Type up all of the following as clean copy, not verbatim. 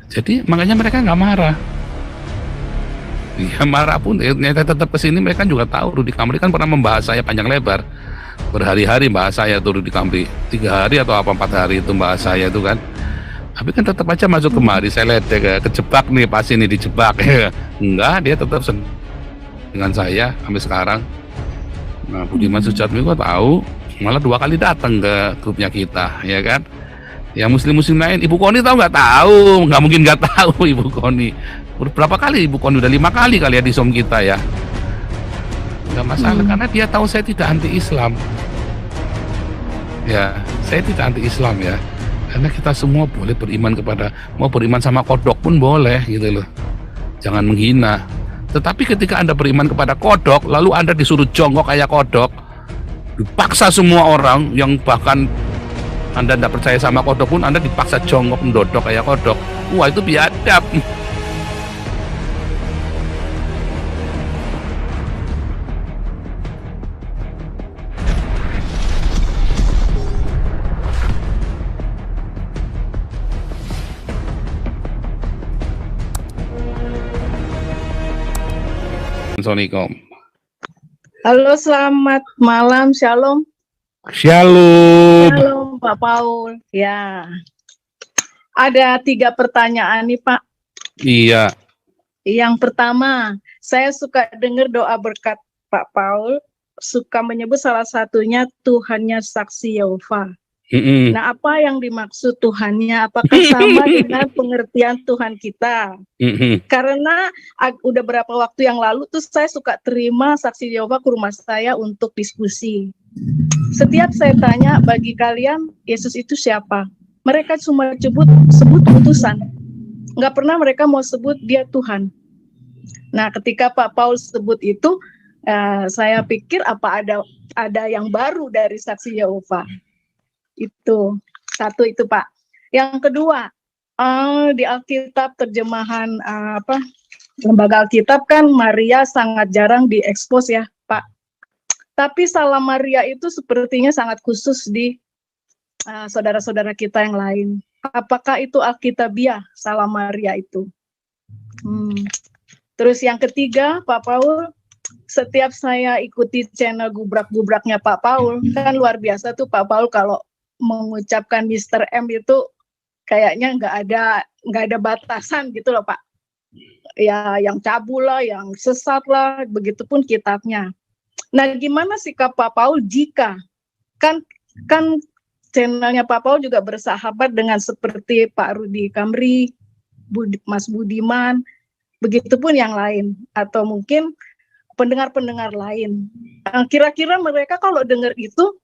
Jadi makanya mereka nggak marah. Ya marah pun ternyata tetap kesini, mereka juga tahu Rudy Kamri kan pernah membahas saya panjang lebar, berhari-hari bahas saya tuh Rudy Kamri, 3 hari atau 4 hari itu bahas saya itu kan. Tapi kan tetap aja masuk kemari, saya lihat kejebak nih, pasti nih dijebak. Enggak, dia tetap dengan saya sampai sekarang. Nah, Budiman Sujatmiko tahu, malah 2 kali datang ke grupnya kita, ya kan. Ya muslim-muslim lain, Ibu Koni tahu nggak? Tahu, nggak mungkin nggak tahu Ibu Koni. Udah berapa kali Ibu Koni? Udah 5 kali kali ya di Zoom kita ya. Nggak masalah, karena dia tahu saya tidak anti Islam. Ya, saya tidak anti Islam ya. Karena kita semua boleh beriman kepada, mau beriman sama kodok pun boleh gitu loh. Jangan menghina. Tetapi ketika Anda beriman kepada kodok, lalu Anda disuruh jongkok kayak kodok, dipaksa semua orang yang bahkan Anda tidak percaya sama kodok pun Anda dipaksa jongkok mendodok kayak kodok. Wah, itu biadab. Assalamualaikum. Halo, selamat malam, Shalom. Shalom. Shalom, Pak Paul. Ya, ada 3 pertanyaan nih, Pak. Iya. Yang pertama, saya suka dengar doa berkat Pak Paul, suka menyebut salah satunya Tuhannya Saksi Yehova. Nah, apa yang dimaksud Tuhannya? Apakah sama dengan pengertian Tuhan kita? Karena udah berapa waktu yang lalu tuh saya suka terima Saksi Yehova ke rumah saya untuk diskusi. Setiap saya tanya, bagi kalian Yesus itu siapa? Mereka cuma sebut utusan. Nggak pernah mereka mau sebut dia Tuhan. Nah, ketika Pak Paul sebut itu, saya pikir apa ada yang baru dari Saksi Yehova. Itu satu itu, Pak. Yang kedua, di Alkitab terjemahan lembaga Alkitab kan Maria sangat jarang diekspos ya, Pak. Tapi salam Maria itu sepertinya sangat khusus di saudara-saudara kita yang lain. Apakah itu Alkitabiah salam Maria itu? Terus yang ketiga, Pak Paul, setiap saya ikuti channel gubrak-gubraknya Pak Paul, kan luar biasa tuh Pak Paul kalau mengucapkan Mr. M itu kayaknya nggak ada batasan gitu loh, Pak. Ya, yang cabul lah, yang sesat lah, begitupun kitabnya. Nah, gimana sikap Pak Paul jika kan channelnya Pak Paul juga bersahabat dengan seperti Pak Rudy Kamri, Mas Budiman, begitupun yang lain, atau mungkin pendengar-pendengar lain. Kira-kira mereka kalau dengar itu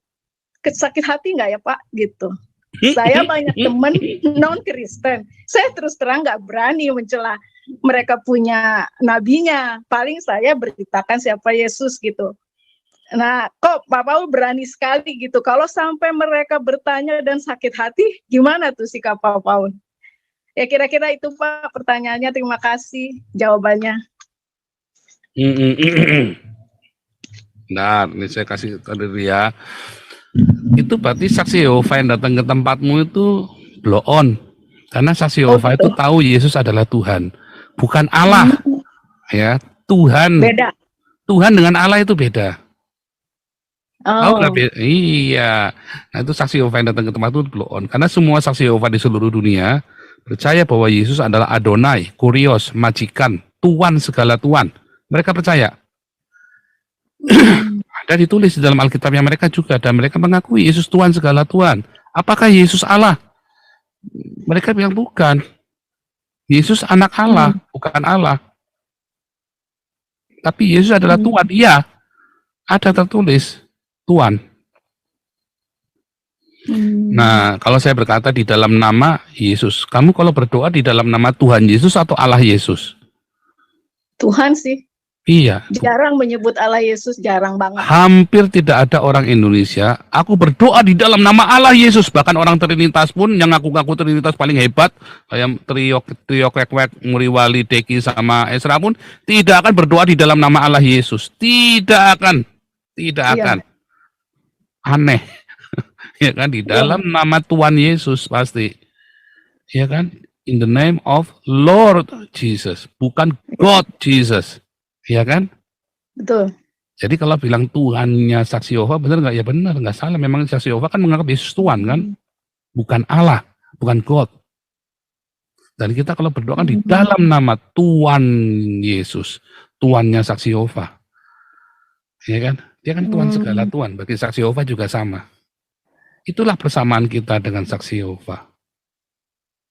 sakit hati nggak ya Pak gitu. Saya banyak teman non Kristen, saya terus terang nggak berani mencela mereka punya nabinya, paling saya beritakan siapa Yesus gitu. Nah, kok Pak Paul berani sekali gitu, kalau sampai mereka bertanya dan sakit hati, gimana tuh sikap Pak Paul? Ya kira-kira itu Pak pertanyaannya, terima kasih jawabannya. Nah, ini saya kasih tadi ya. Itu berarti Saksi Yehova yang datang ke tempatmu itu blow on. Karena Saksi Yehova itu tahu Yesus adalah Tuhan, bukan Allah. Ya, Tuhan. Beda. Tuhan dengan Allah itu beda. Oh. Iya. Nah, itu Saksi Yehova yang datang ke tempat itu blow on. Karena semua Saksi Yehova di seluruh dunia percaya bahwa Yesus adalah Adonai, Kurios, majikan, Tuan segala Tuan. Mereka percaya. Ada ditulis di dalam Alkitabnya mereka juga, dan mereka mengakui Yesus Tuhan segala Tuhan. Apakah Yesus Allah? Mereka bilang bukan. Yesus anak Allah, bukan Allah. Tapi Yesus adalah Tuhan. Iya, ada tertulis Tuhan. Nah, kalau saya berkata di dalam nama Yesus, kamu kalau berdoa di dalam nama Tuhan Yesus atau Allah Yesus? Tuhan sih. Iya. Jarang menyebut Allah Yesus, jarang banget. Hampir tidak ada orang Indonesia, aku berdoa di dalam nama Allah Yesus. Bahkan orang Trinitas pun, yang ngaku-ngaku Trinitas paling hebat, kayak Trio Kwek, Muriwali, Deki, sama Esra pun, tidak akan berdoa di dalam nama Allah Yesus. Tidak akan. Aneh. Ya kan, di dalam nama Tuhan Yesus pasti. Ya kan? in the name of Lord Jesus, bukan God Jesus. Ya kan? Betul. Jadi kalau bilang Tuhannya saksi Yehova, benar nggak? Ya benar, nggak salah. Memang saksi Yehova kan menganggap Yesus Tuhan kan, bukan Allah, bukan God. Dan kita kalau berdoa kan di dalam nama Tuhan Yesus, Tuhannya saksi Yehova. Ya kan? Dia kan Tuhan segala Tuhan, bagi saksi Yehova juga sama. Itulah persamaan kita dengan saksi Yehova.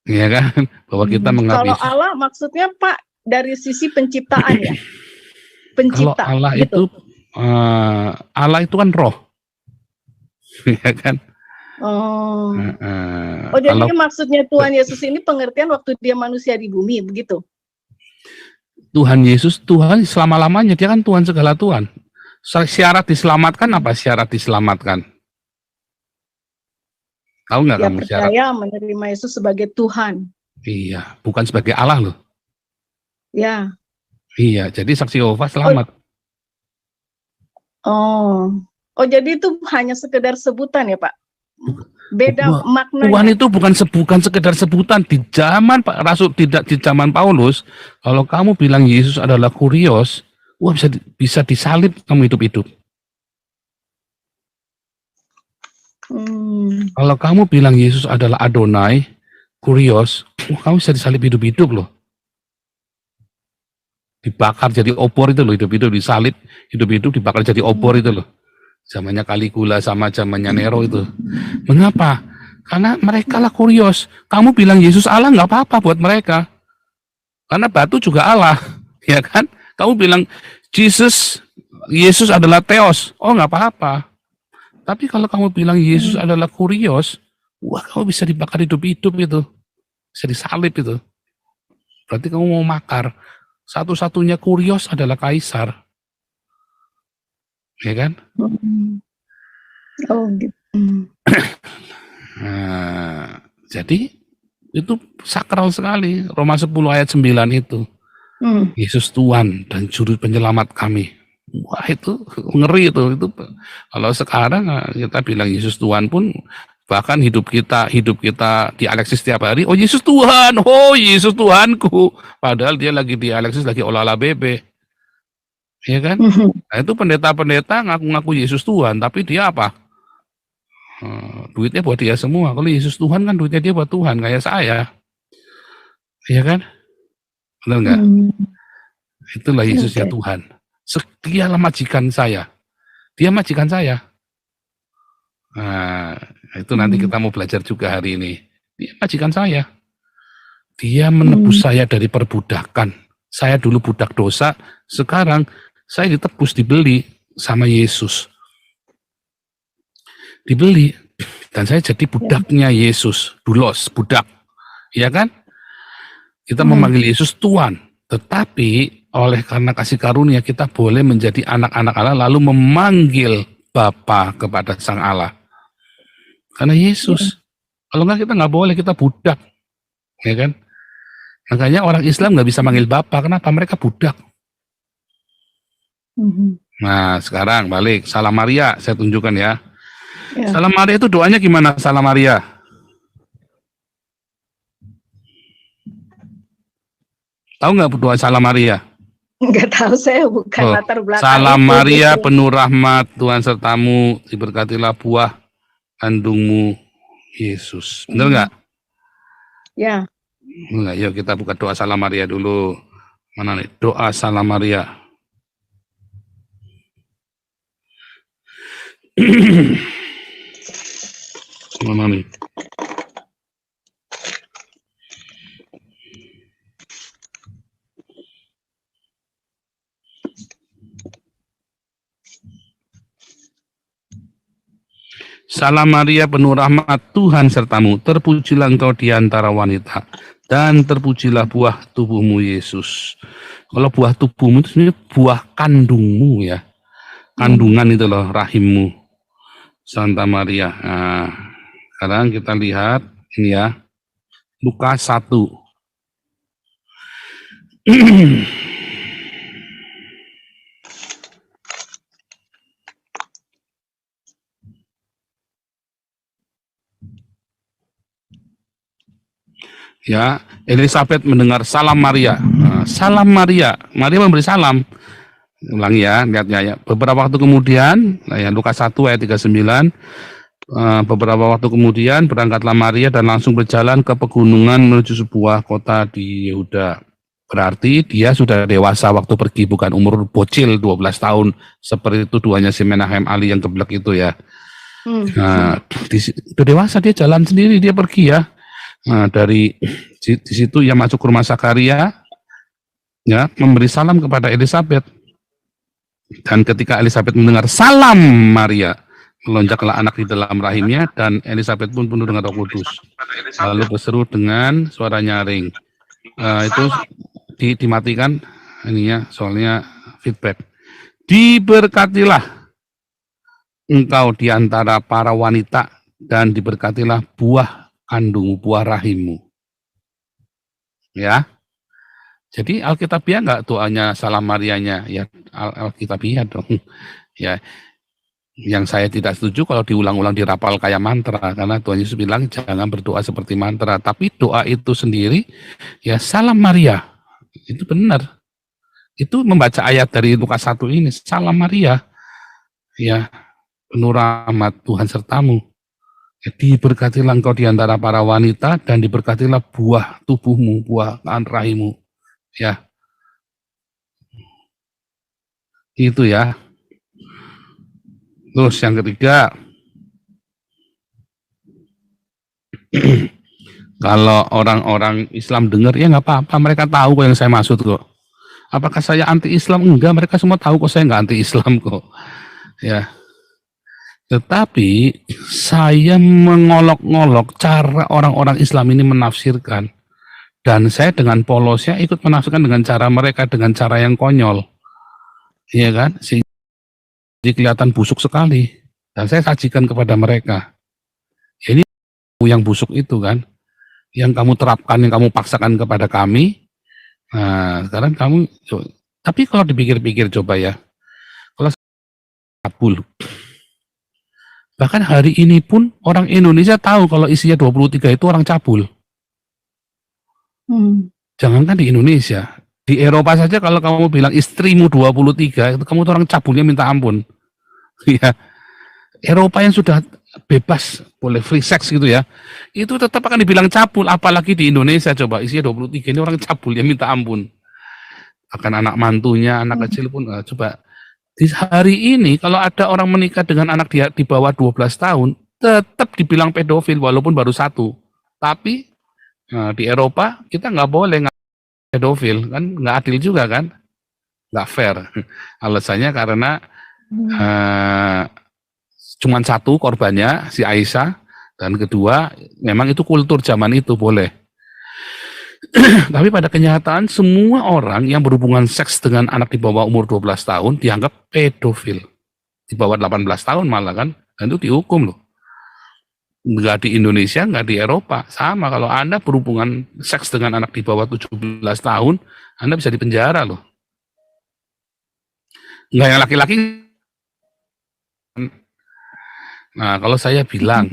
Ya kan? Bahwa kita menganggap Kalau Yesus. Allah maksudnya Pak dari sisi penciptaan ya? Kalau Pencipta, Allah gitu. itu Allah itu kan roh. Ya kan? Oh. Uh, Oh, jadi kalau maksudnya Tuhan Yesus ini pengertian waktu dia manusia di bumi, begitu? Tuhan Yesus, Tuhan selama-lamanya, dia kan Tuhan segala Tuhan. Syarat diselamatkan apa syarat diselamatkan? Tahu nggak Ya kamu syarat? percaya menerima Yesus sebagai Tuhan. Iya, bukan sebagai Allah loh. Ya. Iya, jadi saksi Yehova selamat. Oh. Oh, jadi itu hanya sekedar sebutan ya Pak? Beda maknanya. Tuhan itu bukan sekedar sebutan di zaman Pak Rasul, tidak di zaman Paulus. Kalau kamu bilang Yesus adalah kurios, wah bisa disalib kamu hidup-hidup. Kalau kamu bilang Yesus adalah Adonai, kurios, wah kamu bisa disalib hidup-hidup loh. Dibakar jadi obor itu loh, hidup-hidup disalib, hidup-hidup dibakar jadi obor itu loh. Zamannya Caligula sama zamannya Nero itu. Mengapa? Karena mereka lah kurios. Kamu bilang Yesus Allah nggak apa-apa buat mereka. Karena batu juga Allah, ya kan? Kamu bilang Yesus adalah Theos, oh nggak apa-apa. Tapi kalau kamu bilang Yesus adalah kurios, wah kamu bisa dibakar hidup-hidup itu, bisa disalib itu. Berarti kamu mau makar. Satu-satunya kurios adalah kaisar, ya kan? Oh gitu. Nah, jadi itu sakral sekali. Roma 10 ayat 9 itu. Yesus Tuhan dan juru penyelamat kami. Wah itu ngeri itu. Kalau sekarang kita bilang Yesus Tuhan pun, bahkan hidup kita dialeksis setiap hari. Oh Yesus Tuhan, oh Yesus Tuhanku. Padahal dia lagi dialeksis, lagi olah-olah bebe. Ya kan? Nah itu pendeta-pendeta ngaku-ngaku Yesus Tuhan, tapi dia apa? Duitnya buat dia semua. Kalau Yesus Tuhan kan duitnya dia buat Tuhan, kayak saya. Iya kan? Benar nggak? Itulah Yesus ya Tuhan. Dialah majikan saya. Dia majikan saya. Nah, itu nanti kita mau belajar juga hari ini. Dia majikan saya. Dia menebus saya dari perbudakan. Saya dulu budak dosa, sekarang saya ditebus, dibeli sama Yesus. Dibeli, dan saya jadi budaknya Yesus. Dulos, budak. Ya kan? Kita memanggil Yesus Tuhan. Tetapi oleh karena kasih karunia kita boleh menjadi anak-anak Allah lalu memanggil Bapa kepada Sang Allah. Karena Yesus. Kalau enggak kita nggak boleh, kita budak. Ya kan? Makanya orang Islam nggak bisa manggil Bapa. Kenapa? Mereka budak. Nah sekarang balik. Salam Maria, saya tunjukkan ya. Salam Maria itu doanya gimana? Salam Maria. Tahu nggak doa Salam Maria? Enggak tahu, saya bukan latar belakang. Salam Maria, penuh rahmat, Tuhan sertamu, diberkatilah buah kandungmu, Yesus. Benar nggak? Ya. Enggak, yuk kita buka doa Salam Maria dulu. Mana nih? Doa Salam Maria. Mana nih? Salam Maria penuh rahmat, Tuhan sertamu, terpujilah engkau di antara wanita, dan terpujilah buah tubuhmu Yesus. Kalau buah tubuhmu itu sebenarnya buah kandungmu ya, kandungan itu loh, rahimmu, Santa Maria. Nah, sekarang kita lihat ini ya, Lukas 1. Ya, Elizabeth mendengar salam Maria. Nah, salam Maria, Maria memberi salam. Ulangi ya, lihatnya ya. Beberapa waktu kemudian, nah ya, Lukas 1 ayat 39, beberapa waktu kemudian berangkatlah Maria dan langsung berjalan ke pegunungan menuju sebuah kota di Yehuda. Berarti dia sudah dewasa waktu pergi, bukan umur bocil 12 tahun seperti tuduhannya si Menahem Ali yang geblek itu ya. Nah, udah dewasa, dia jalan sendiri, dia pergi ya. Nah, di situ ia masuk ke rumah Zakaria, ya, memberi salam kepada Elizabeth. Dan ketika Elizabeth mendengar salam Maria, melonjaklah anak di dalam rahimnya, dan Elizabeth pun penuh dengan Roh Kudus. Lalu berseru dengan suara nyaring. Itu dimatikan ininya, soalnya feedback. Diberkatilah engkau di antara para wanita, dan diberkatilah buah kandungmu, buah rahimmu. Ya. Jadi Alkitabiah enggak doanya salam Marianya? Ya, Alkitabiah dong. Ya. Yang saya tidak setuju kalau diulang-ulang dirapal kayak mantra, karena Tuhan Yesus bilang jangan berdoa seperti mantra, tapi doa itu sendiri ya salam Maria. Itu benar. Itu membaca ayat dari Lukas 1 ini, salam Maria. Ya, penuh rahmat Tuhan sertamu. Diberkatilah engkau di antara para wanita, dan diberkatilah buah tubuhmu, buah rahimmu. Ya. Itu ya. Terus yang ketiga, kalau orang-orang Islam dengar, ya nggak apa-apa, mereka tahu kok yang saya maksud kok. Apakah saya anti-Islam? Enggak, mereka semua tahu kok saya nggak anti-Islam kok. Ya. Tetapi saya mengolok-ngolok cara orang-orang Islam ini menafsirkan. Dan saya dengan polosnya ikut menafsirkan dengan cara mereka, dengan cara yang konyol. Iya kan? Sehingga kelihatan busuk sekali. Dan saya sajikan kepada mereka. Ini yang busuk itu kan. Yang kamu terapkan, yang kamu paksakan kepada kami. Nah, sekarang kamu, tapi kalau dipikir-pikir coba ya. Kalau cabul. Bahkan hari ini pun orang Indonesia tahu kalau isinya 23 itu orang cabul. Jangankan di Indonesia, di Eropa saja kalau kamu bilang istrimu 23, itu kamu tuh orang cabulnya minta ampun. Ya, Eropa yang sudah bebas, boleh free sex gitu ya, itu tetap akan dibilang cabul, apalagi di Indonesia coba, isinya 23, ini orang cabulnya minta ampun. Akan anak mantunya, anak kecil pun, coba. Di hari ini kalau ada orang menikah dengan anak dia di bawah 12 tahun, tetap dibilang pedofil walaupun baru satu. Tapi di Eropa kita nggak boleh pedofil, kan nggak adil juga kan, nggak fair. Alasannya karena cuman satu korbannya si Aisyah, dan kedua memang itu kultur zaman itu boleh. Tapi pada kenyataan semua orang yang berhubungan seks dengan anak di bawah umur 12 tahun dianggap pedofil. Di bawah 18 tahun malah kan, dan itu dihukum loh. Nggak di Indonesia, nggak di Eropa. Sama, kalau Anda berhubungan seks dengan anak di bawah 17 tahun, Anda bisa dipenjara loh. Nggak yang laki-laki. Nah, kalau saya bilang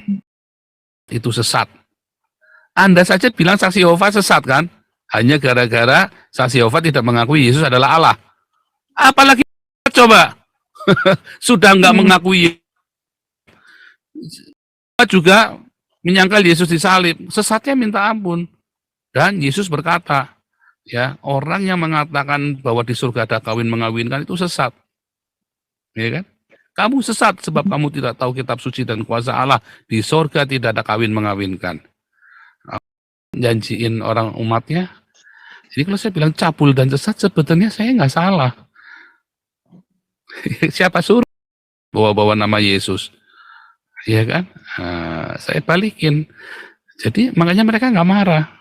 itu sesat, Anda saja bilang saksi Yehova sesat kan? Hanya gara-gara saksi Yehova tidak mengakui Yesus adalah Allah. Apalagi coba, sudah nggak mengakui, juga menyangkal Yesus disalib, sesatnya minta ampun. Dan Yesus berkata, ya, orang yang mengatakan bahwa di surga ada kawin mengawinkan itu sesat. Ya kan? Kamu sesat sebab kamu tidak tahu kitab suci dan kuasa Allah. Di surga tidak ada kawin mengawinkan. Janjiin orang umatnya. Jadi kalau saya bilang cabul dan sesat, sebetulnya saya nggak salah. Siapa suruh bawa-bawa nama Yesus? Ya kan? Saya balikin. Jadi makanya mereka nggak marah.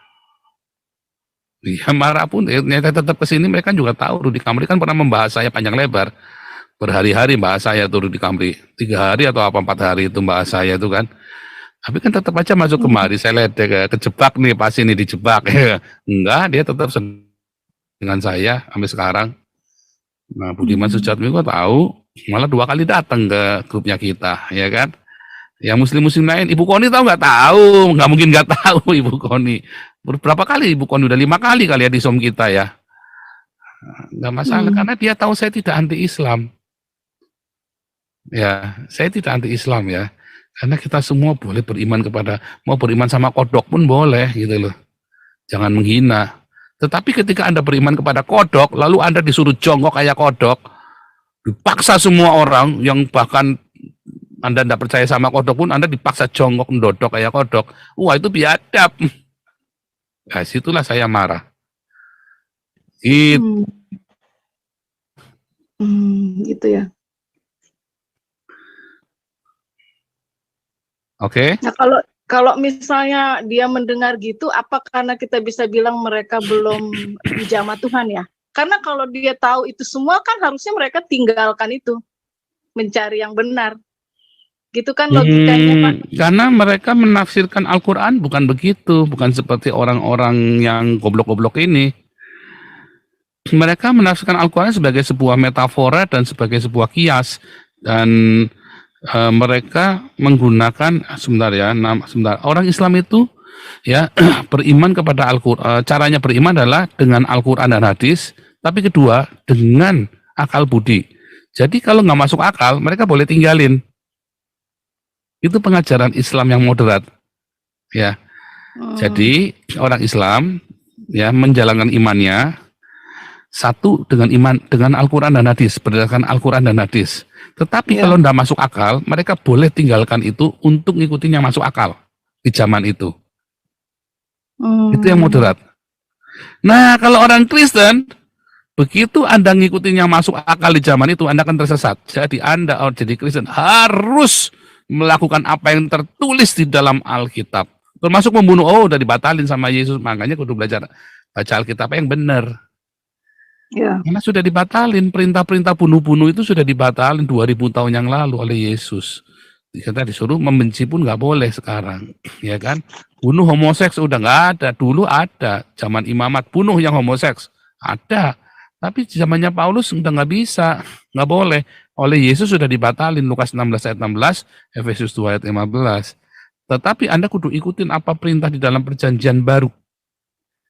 Ya marah pun, ternyata tetap kesini mereka juga tahu. Rudy Kamri kan pernah membahas saya panjang lebar. Berhari-hari bahas saya tuh Rudy Kamri. 3 hari atau 4 hari itu bahas saya tuh kan. Tapi kan tetap aja masuk kemari, saya lihat kejebak nih, pasti ini dijebak. Enggak, dia tetap dengan saya sampai sekarang. Nah, Budiman Sujatmiko tahu, malah 2 kali datang ke grupnya kita, ya kan. Yang muslim-muslim lain, Ibu Koni tahu nggak? Tahu, nggak mungkin nggak tahu Ibu Koni. Berapa kali Ibu Koni? Udah 5 kali kali ya di Zoom kita ya. Nggak masalah, karena dia tahu saya tidak anti-Islam. Ya, saya tidak anti-Islam ya. Karena kita semua boleh beriman mau beriman sama kodok pun boleh gitu loh. Jangan menghina. Tetapi ketika Anda beriman kepada kodok, lalu Anda disuruh jongkok kayak kodok, dipaksa semua orang yang bahkan Anda tidak percaya sama kodok pun, Anda dipaksa jongkok, mendodok kayak kodok. Wah, itu biadab. Nah, situlah saya marah. Gitu. Gitu ya. Oke. Nah, kalau misalnya dia mendengar gitu, apa karena kita bisa bilang mereka belum dijamah Tuhan ya? Karena kalau dia tahu itu semua kan harusnya mereka tinggalkan itu, mencari yang benar. Gitu kan logikanya, Pak? Karena mereka menafsirkan Al-Quran bukan begitu, bukan seperti orang-orang yang goblok-goblok ini. Mereka menafsirkan Al-Quran sebagai sebuah metafora dan sebagai sebuah kias, dan mereka menggunakan orang Islam itu ya beriman kepada Al-Quran. Caranya beriman adalah dengan Al-Quran dan hadis, tapi kedua dengan akal budi. Jadi kalau nggak masuk akal, mereka boleh tinggalin. Itu pengajaran Islam yang moderat, ya. Jadi orang Islam ya menjalankan imannya satu dengan Al-Quran dan hadis, berdasarkan Al-Quran dan hadis. Tetapi kalau tidak masuk akal, mereka boleh tinggalkan itu untuk ngikutin yang masuk akal di zaman itu. Itu yang moderat. Nah, kalau orang Kristen, begitu Anda ngikutin yang masuk akal di zaman itu, Anda akan tersesat. Jadi Anda jadi Kristen harus melakukan apa yang tertulis di dalam Alkitab. Termasuk membunuh, udah dibatalin sama Yesus, makanya kudu belajar baca Alkitab yang benar. Ya. Karena sudah dibatalin, perintah-perintah bunuh-bunuh itu sudah dibatalin 2000 tahun yang lalu oleh Yesus. Kita disuruh membenci pun nggak boleh sekarang, ya kan? Bunuh homoseks udah nggak ada, dulu ada, zaman imamat bunuh yang homoseks ada, tapi zamannya Paulus udah nggak bisa, nggak boleh. Oleh Yesus sudah dibatalin, Lukas 16 ayat 16, Efesus 2 ayat 15. Tetapi Anda kudu ikutin apa perintah di dalam perjanjian baru.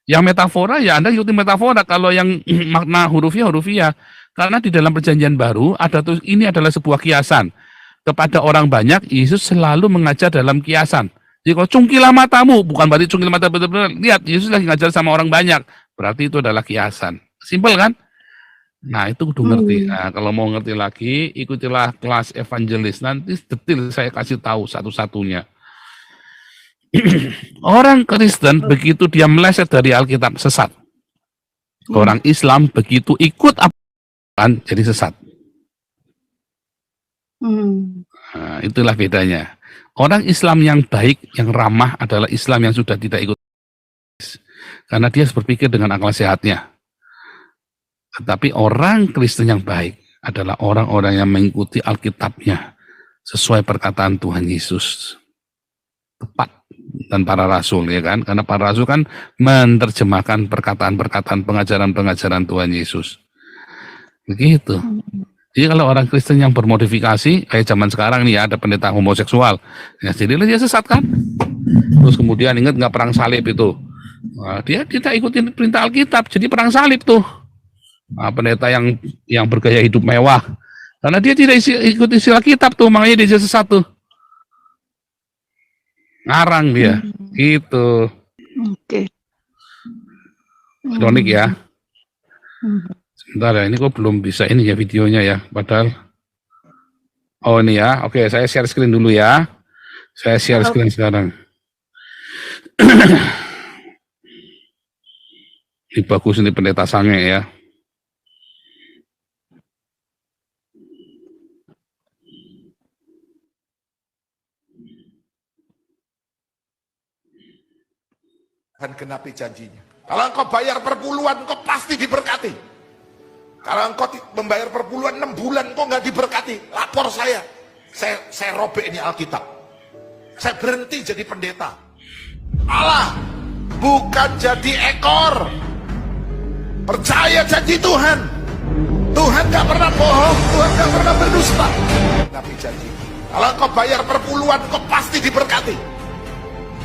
Yang metafora ya Anda ikutin metafora, kalau yang makna hurufiah. Karena di dalam perjanjian baru ada tuh, ini adalah sebuah kiasan. Kepada orang banyak, Yesus selalu mengajar dalam kiasan. Jadi kalau cungkilah matamu, bukan berarti cungkilah mata benar-benar. Lihat, Yesus lagi ngajar sama orang banyak. Berarti itu adalah kiasan. Simpel kan? Nah, itu kudu ngerti. Nah, kalau mau ngerti lagi, ikutilah kelas evangelis. Nanti detail saya kasih tahu satu-satunya. Orang Kristen begitu dia meleset dari Alkitab sesat. Orang Islam begitu ikut apaan jadi sesat. Nah, itulah bedanya. Orang Islam yang baik, yang ramah adalah Islam yang sudah tidak ikut. Karena dia berpikir dengan akal sehatnya. Tetapi orang Kristen yang baik adalah orang-orang yang mengikuti Alkitabnya sesuai perkataan Tuhan Yesus. Tepat. Dan para rasul, ya kan? Karena para rasul kan menerjemahkan perkataan-perkataan pengajaran-pengajaran Tuhan Yesus. Begitu. Jadi kalau orang Kristen yang bermodifikasi, kayak zaman sekarang nih ada pendeta homoseksual, ya jadilah dia sesat kan? Terus kemudian ingat nggak perang salib itu? Nah, dia kita ikutin perintah Alkitab, jadi perang salib tuh. Nah, pendeta yang bergaya hidup mewah, karena dia tidak ikuti istilah kitab tuh, makanya dia sesat tuh. Ngarang dia, gitu. Oke. Ironik ya. Sebentar ya, ini kok belum bisa ini ya videonya ya, padahal. Oh ini ya, oke saya share screen dulu ya. Saya share screen sekarang. Ini bagus ini pendeta Sange ya. Dan genapi janjinya. Kalau engkau bayar perpuluhan, engkau pasti diberkati. Kalau engkau membayar perpuluhan 6 bulan, engkau nggak diberkati, lapor saya. Saya robek ini Alkitab. Saya berhenti jadi pendeta. Allah bukan jadi ekor. Percaya janji Tuhan. Tuhan nggak pernah bohong, Tuhan nggak pernah berdusta. Genapi janji. Kalau engkau bayar perpuluhan, engkau pasti diberkati.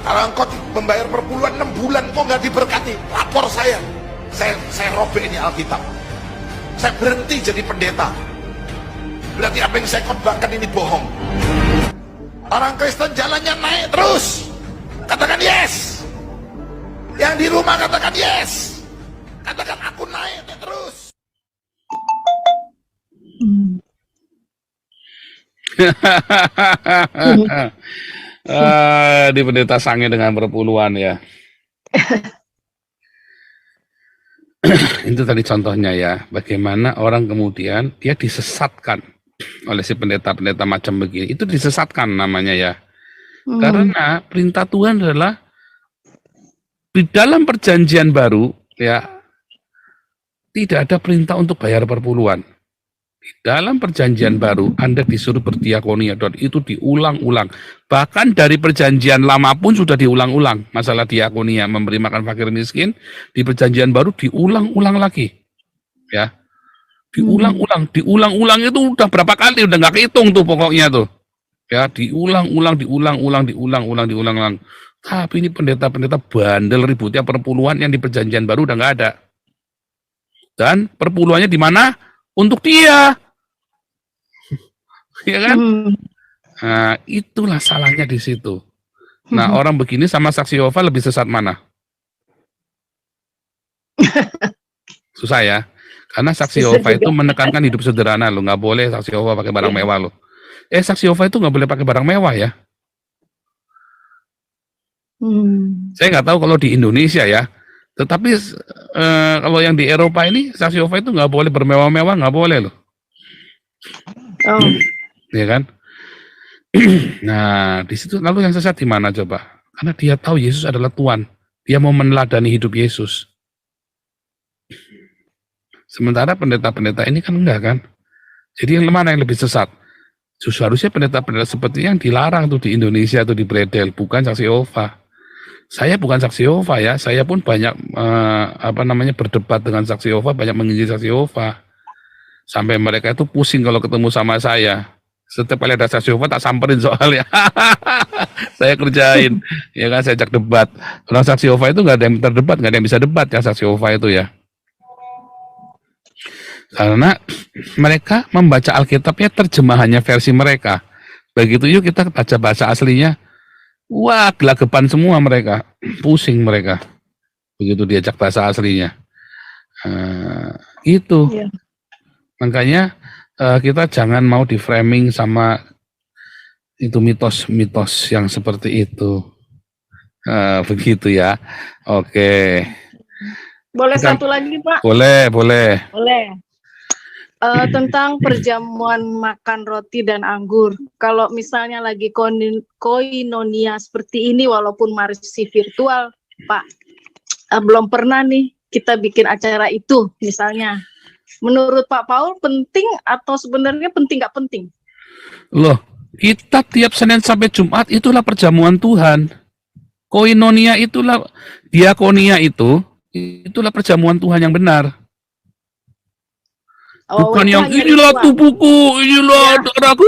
Kalau engkau membayar perpuluhan 6 bulan kok nggak diberkati, lapor saya. Saya robek ini Alkitab. Saya berhenti jadi pendeta. Berarti apa yang saya khotbahkan ini bohong. Orang Kristen jalannya naik terus. Katakan yes. Yang di rumah katakan yes. Katakan aku naik terus. Di pendeta sange dengan perpuluhan ya. Itu tadi contohnya ya, bagaimana orang kemudian dia disesatkan oleh si pendeta-pendeta macam begini. Itu disesatkan namanya ya. Karena perintah Tuhan adalah di dalam perjanjian baru ya, tidak ada perintah untuk bayar perpuluhan. Di dalam perjanjian baru Anda disuruh berdiakonia dan itu diulang-ulang. Bahkan dari perjanjian lama pun sudah diulang-ulang. Masalah diakonia, memberi makan fakir miskin, di perjanjian baru diulang-ulang lagi. Ya. Diulang-ulang itu udah berapa kali, udah nggak kehitung tuh pokoknya tuh. Ya, diulang-ulang. Tapi ini pendeta-pendeta bandel ributnya perpuluhan yang di perjanjian baru udah nggak ada. Dan perpuluhannya di mana? Untuk dia. Ya kan? Nah, itulah salahnya di situ. Nah, orang begini sama saksi Yehova lebih sesat mana? Susah ya. Karena saksi Yehova itu menekankan hidup sederhana lo, nggak boleh saksi Yehova pakai barang mewah lo. Saksi Yehova itu nggak boleh pakai barang mewah ya. Saya nggak tahu kalau di Indonesia ya. Tetapi kalau yang di Eropa ini saksi Yehova itu nggak boleh bermewah-mewah, nggak boleh loh. Ya kan? Nah, di situ lalu yang sesat di mana coba? Karena dia tahu Yesus adalah Tuhan. Dia mau meneladani hidup Yesus. Sementara pendeta-pendeta ini kan enggak kan? Jadi yang mana yang lebih sesat? Seharusnya pendeta-pendeta seperti yang dilarang tuh di Indonesia atau di Bredel, bukan saksi Yehova. Saya bukan saksi Yehova ya, saya pun banyak berdebat dengan saksi Yehova, banyak menginjil saksi Yehova. Sampai mereka itu pusing kalau ketemu sama saya. Setiap kali ada saksi Yehova tak samperin soalnya. Saya kerjain, ya kan, saya ajak debat. Orang saksi Yehova itu nggak ada yang terdebat, nggak ada yang bisa debat ya saksi Yehova itu ya. Karena mereka membaca Alkitabnya terjemahannya versi mereka. Begitu yuk kita baca bahasa aslinya. Wah, gelagapan semua mereka, pusing mereka. Begitu diajak bahasa aslinya. Itu. Yeah. Makanya kita jangan mau di framing sama itu mitos-mitos yang seperti itu. Begitu ya. Oke. Boleh satu lagi, Pak? Boleh. Tentang perjamuan makan roti dan anggur. Kalau misalnya lagi koinonia seperti ini, walaupun masih virtual, Pak, belum pernah nih kita bikin acara itu, misalnya. Menurut Pak Paul, penting atau sebenarnya penting nggak penting? Loh, kita tiap Senin sampai Jumat itulah perjamuan Tuhan. Koinonia itulah, diakonia itulah perjamuan Tuhan yang benar. Bukan yang inilah tubuhku, inilah darahku,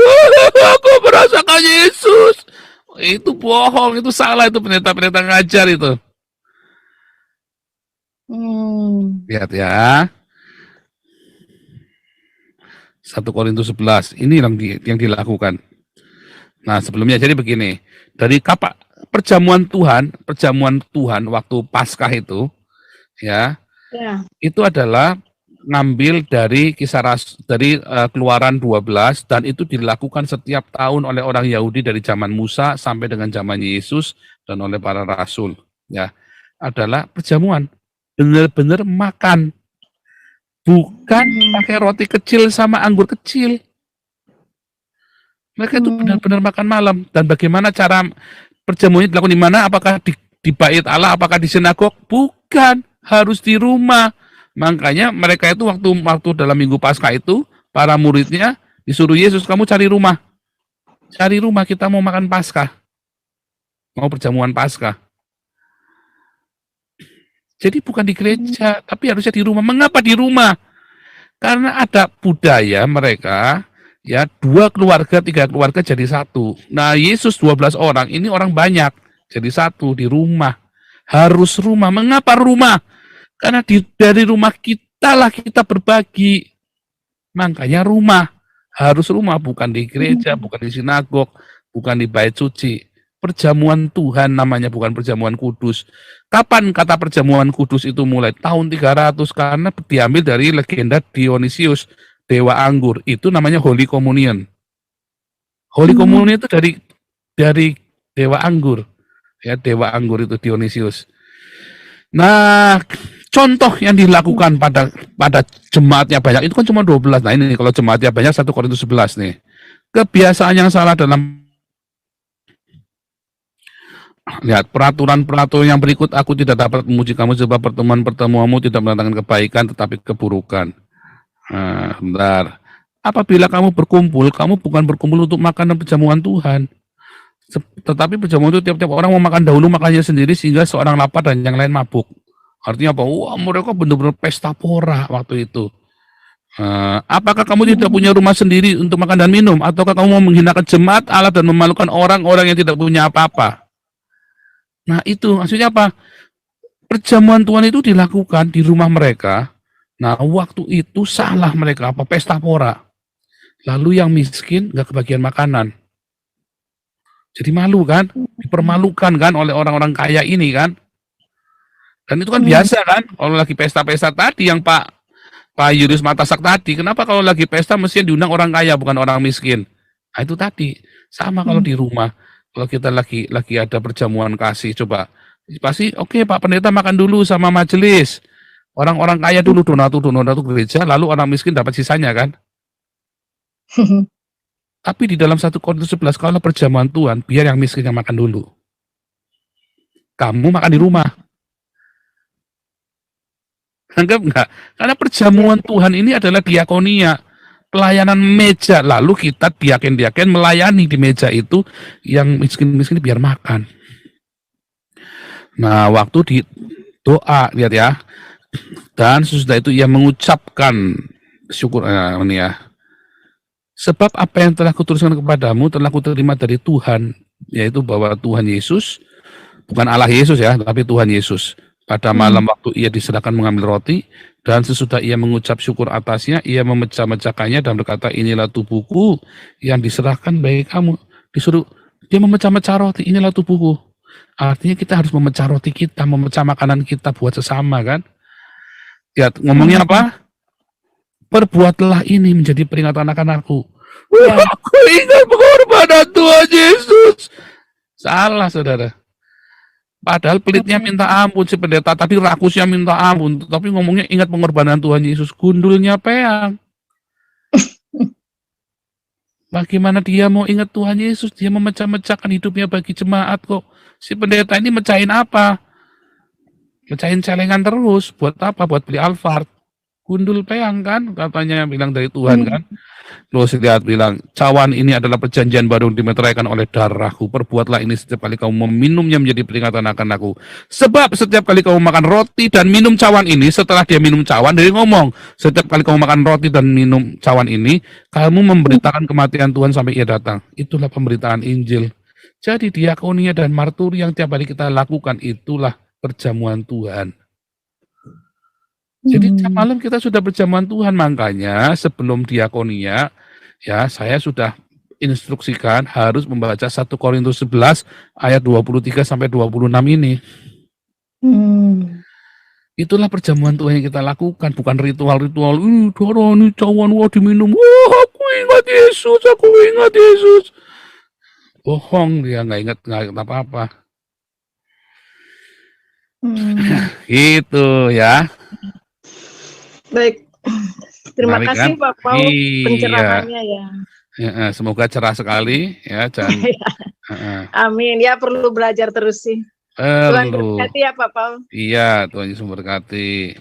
aku merasakan Yesus. Itu bohong, itu salah, itu pendeta-pendeta ngajar itu. Lihat ya. 1 Korintus 11, ini yang dilakukan. Nah, sebelumnya jadi begini, dari kapan perjamuan Tuhan waktu Paskah itu, ya. Itu adalah ngambil dari Keluaran 12 dan itu dilakukan setiap tahun oleh orang Yahudi dari zaman Musa sampai dengan zaman Yesus dan oleh para rasul, ya. Adalah perjamuan, benar-benar makan, bukan pakai roti kecil sama anggur kecil. Mereka itu benar-benar makan malam. Dan bagaimana cara perjamuannya dilakukan di mana? Apakah di bait Allah, apakah di sinagog? Bukan, harus di rumah. Makanya mereka itu waktu dalam Minggu Paskah itu, para muridnya disuruh Yesus, kamu cari rumah. Cari rumah, kita mau makan Paskah. Mau perjamuan Paskah. Jadi bukan di gereja, tapi harusnya di rumah. Mengapa di rumah? Karena ada budaya mereka, ya 2 keluarga, 3 keluarga jadi satu. Nah, Yesus 12 orang, ini orang banyak. jadi satu di rumah. Harus rumah. Mengapa rumah? Karena dari rumah kita lah kita berbagi. Makanya rumah. Harus rumah, bukan di gereja, bukan di sinagog, bukan di bait suci. Perjamuan Tuhan namanya, bukan perjamuan kudus. Kapan kata perjamuan kudus itu mulai? Tahun 300, karena diambil dari legenda Dionysius, dewa anggur. Itu namanya Holy Communion. Holy Communion itu dari dewa anggur. Ya, dewa anggur itu Dionysius. Nah, contoh yang dilakukan pada jemaatnya banyak itu kan cuma 12. Nah, ini kalau jemaatnya banyak 1 Korintus 11 nih. Kebiasaan yang salah dalam lihat peraturan-peraturan yang berikut, aku tidak dapat memuji kamu sebab pertemuan-pertemuanmu tidak mendatangkan kebaikan tetapi keburukan. Nah, bentar. Apabila kamu berkumpul, kamu bukan berkumpul untuk makan dan perjamuan Tuhan. Tetapi perjamuan itu tiap-tiap orang mau makan dahulu makannya sendiri sehingga seorang lapar dan yang lain mabuk. Artinya apa? Wah, mereka benar-benar pesta pora waktu itu. Apakah kamu tidak punya rumah sendiri untuk makan dan minum? Ataukah kamu mau menghinakan jemaat Allah dan memalukan orang-orang yang tidak punya apa-apa? Nah itu maksudnya apa? Perjamuan Tuhan itu dilakukan di rumah mereka. Nah waktu itu salah mereka apa? Pesta pora. Lalu yang miskin gak kebagian makanan. Jadi malu kan? Dipermalukan kan oleh orang-orang kaya ini kan? Dan itu kan biasa kan? Kalau lagi pesta-pesta tadi yang Pak Yuris Matasak tadi, kenapa kalau lagi pesta mesti diundang orang kaya bukan orang miskin? Nah itu tadi. Sama kalau di rumah. Kalau kita lagi ada perjamuan kasih, coba pasti oke, Pak Pendeta makan dulu sama majelis. Orang-orang kaya dulu donatu gereja, lalu orang miskin dapat sisanya kan. Tapi di dalam 1 Korintus 11 kalau perjamuan Tuhan, biar yang miskin yang makan dulu. Kamu makan di rumah. Anggap enggak? Karena perjamuan Tuhan ini adalah diakonia. Pelayanan meja, lalu kita diaken-diaken melayani di meja itu yang miskin-miskin biar makan. Nah, waktu di doa, lihat ya, dan sesudah itu ia mengucapkan syukur, ini ya, sebab apa yang telah kutuliskan kepadamu telah kuterima dari Tuhan, yaitu bahwa Tuhan Yesus, bukan Allah Yesus ya, tapi Tuhan Yesus, pada malam waktu ia diserahkan mengambil roti, dan sesudah ia mengucap syukur atasnya, ia memecah-mecahkannya dan berkata, inilah tubuhku yang diserahkan bagi kamu. Disuruh, dia memecah-mecah roti, inilah tubuhku. Artinya kita harus memecah roti kita, memecah makanan kita buat sesama kan. Lihat, ngomongnya apa? Perbuatlah ini menjadi peringatan akan aku. Wah, aku ingat pengorbanan Tuhan Yesus. Salah, saudara. Padahal pelitnya minta ampun si pendeta, tadi rakusnya minta ampun, tapi ngomongnya ingat pengorbanan Tuhan Yesus, gundulnya peang. Bagaimana dia mau ingat Tuhan Yesus? Dia memecah-mecahkan hidupnya bagi jemaat kok. Si pendeta ini mecahin apa? Mecahin celengan terus. Buat apa? Buat beli Alphard. Gundul peang kan? Katanya bilang dari Tuhan kan. Terus lihat bilang, cawan ini adalah perjanjian baru dimeteraikan oleh darahku. Perbuatlah ini setiap kali kamu meminumnya menjadi peringatan akan aku. Sebab setiap kali kamu makan roti dan minum cawan ini, setelah dia minum cawan, dia ngomong, setiap kali kamu makan roti dan minum cawan ini, kamu memberitakan kematian Tuhan sampai ia datang. Itulah pemberitaan Injil. Jadi diakonia dan marturi yang tiap hari kita lakukan, itulah perjamuan Tuhan. Jadi tiap malam kita sudah berjamuan Tuhan, makanya sebelum diakonia, ya saya sudah instruksikan harus membaca 1 Korintus 11 ayat 23 sampai 26 ini. Itulah perjamuan Tuhan yang kita lakukan, bukan ritual-ritual. Darah ini cawan wah diminum. Wah, aku ingat Yesus. Bohong, dia nggak ingat apa-apa. Gitu ya. Baik, terima Menarik, kasih kan? Pak Paul Iya. pencerahannya ya. Semoga cerah sekali ya. Amin. Ya perlu belajar terus sih. Tuhan Perlu. berkati ya Pak Paul. Iya, Tuhan Yesus memberkati.